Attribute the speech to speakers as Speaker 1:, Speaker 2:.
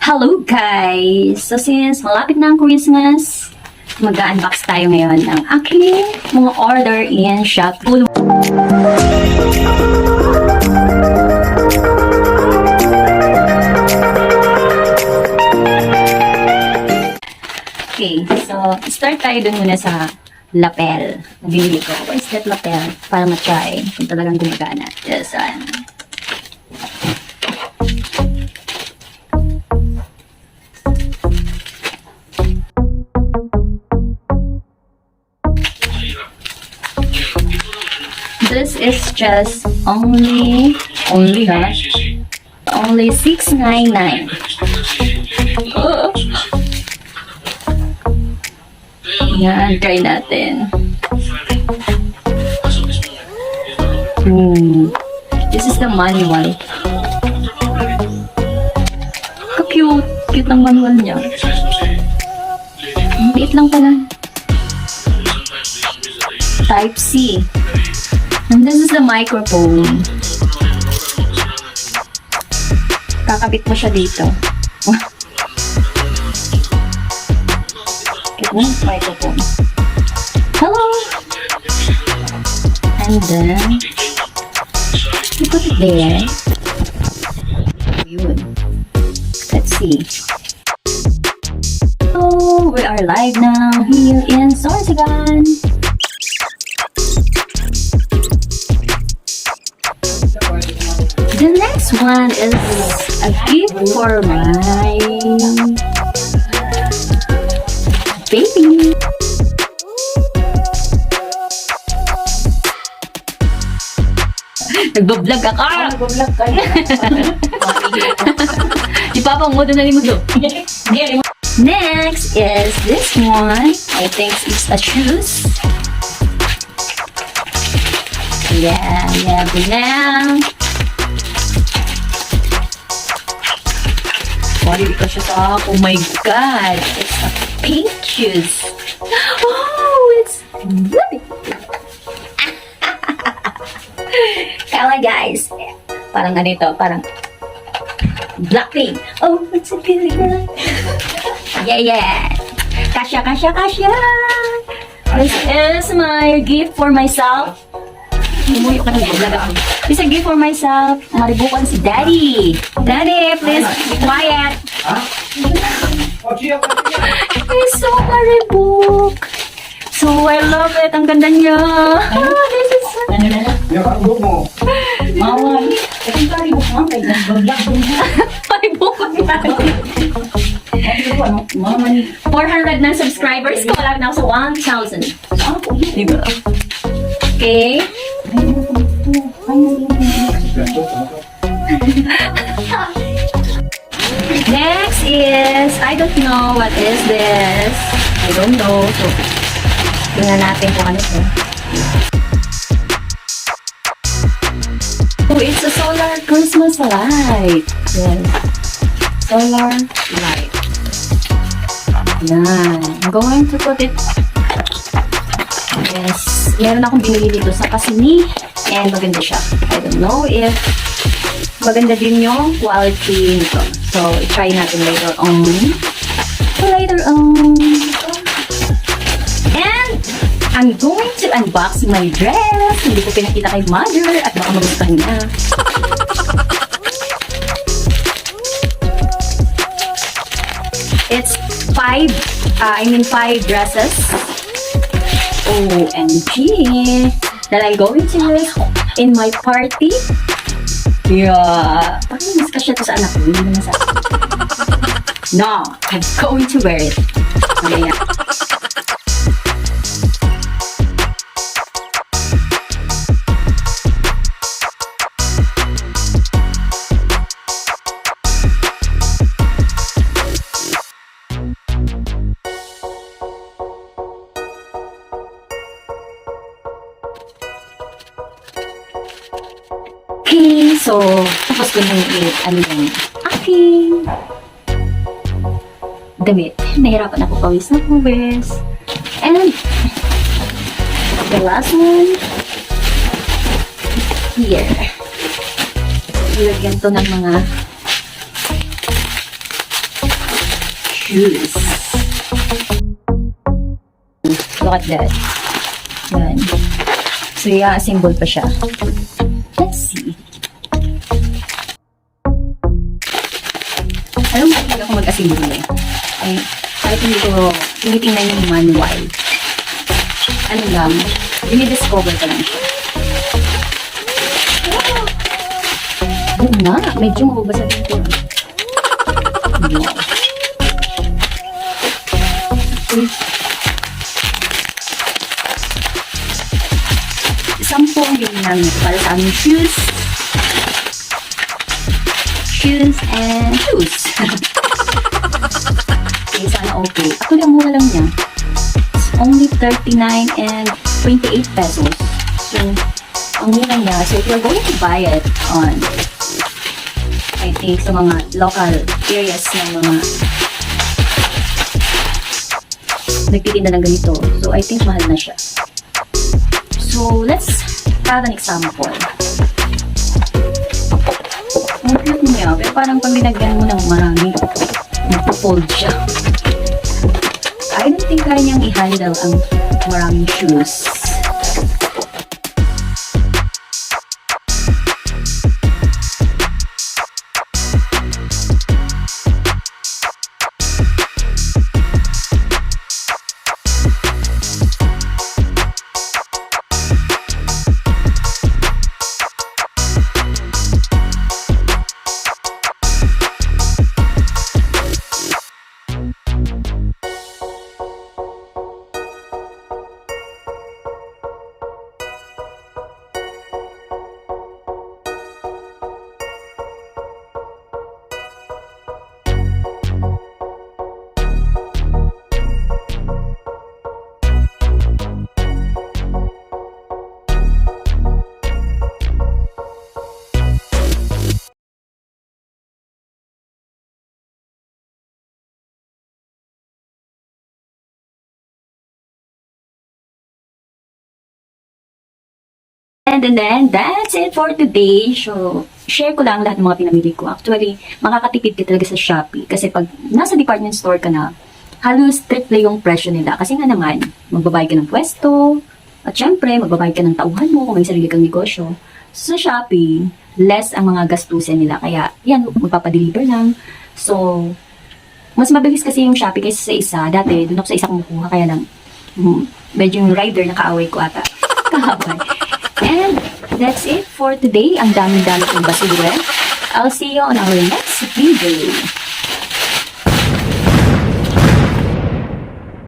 Speaker 1: Hello guys! So since malapit na ang Christmas, mag-unbox tayo ngayon ng aking mga order in Shopee. Okay, so start tayo dun muna sa lapel na binili ko. What is that lapel? Para ma-try kung talagang gumagana. Yes, this is just only $6.99. Yan, try natin. This is the manual. Ka-cute. Cute ng manual niya. Liit lang pala. Type C. And this is the microphone. Kakabit mo siya dito. Microphone. Hello! And then, you put it there. Yun. Let's see. Oh, we are live now here in Sorsigan. The next one is a gift for my baby. Nagbablog ako!
Speaker 2: Nagbablog ka na.
Speaker 1: Ipapang mo doon na limudo. Next is this one. I think it's a shoes. Yeah, good now. Sorry, ko siya sa oh my god, it's a pink shoes. Oh, it's really kala guys, parang ganito, parang Blackpink. Oh, it's a really good. Yeah. Kasya. This is my gift for myself. It's a gift for myself. Maribukan si Daddy. Daddy, please be quiet. He's so maribuk. So I love it. Ang ganda niya. This is so...
Speaker 2: Mawawala. Kasi maribuk mo.
Speaker 1: Maribuk ko yan. 400 na subscribers ko. Wala na ako sa 1,000. Diba? Okay. Next is, I don't know what is this. I don't know. So, tingnan natin kung ano ito. Oh, it's a solar Christmas light. Yes. Solar light. Yan. I'm going to put it. Yes. Meron akong binili dito sa Kasini. And maganda siya. I don't know if maganda din yung quality nito. So, try natin later on. And, I'm going to unbox my dress. Hindi ko pinakita kay mother at baka magustuhan niya. It's 5 dresses. OMG! That I'm going to use in my party. Yeah. Parang mas kasya to sa anak ko. Hindi naman sa akin. No, I'm going to wear it. Mamaya. Okay, so, tapos ko nang yung aking damit. Nahirapan ako pawis na pawis. And, the last one, here. Ilagyan to ng mga shoes. Look at that. Yan. So, i-assemble pa siya. Let's see. Alam mo, hindi ako mag-assemble eh. Ay, kahit hindi ko tinitingnan yung manual. Ano lang, dinidiscover ko lang siya. Oo nga, medyo mababasa dito. Wow. Sampung din lang para sa aming shoes. Shoes and shoes. Okay, sana okay. Actually, ang mura lang niya. It's only 39 and 28 pesos. So, ang mura niya. So, if you're going to buy it on, I think, sa mga local areas ng mga nagtitinda ng ganito. So, I think mahal na siya. So, let's have an example. Ang cute niya. Pero parang pag binagyan mo ng marami, magpo-fold siya. I don't think kaya niyang i-handle ang maraming shoes. And then, that's it for today. So, share ko lang lahat ng mga pinamili ko. Actually, makakatipid ka talaga sa Shopee. Kasi pag nasa department store ka na, halos triple yung presyo nila. Kasi nga naman, magbabayad ka ng pwesto. At syempre, magbabayad ka ng tauhan mo kung may sarili kang negosyo. So, sa Shopee, less ang mga gastusin nila. Kaya, yan, magpapadeliver lang. So, mas mabilis kasi yung Shopee kaysa sa isa. Dati, doon ako sa isa kumukuha. Kaya lang, medyo yung rider na kaaway ko ata. Kahabay. And that's it for today. Ang dami-dami kong basura. I'll see you on our next video.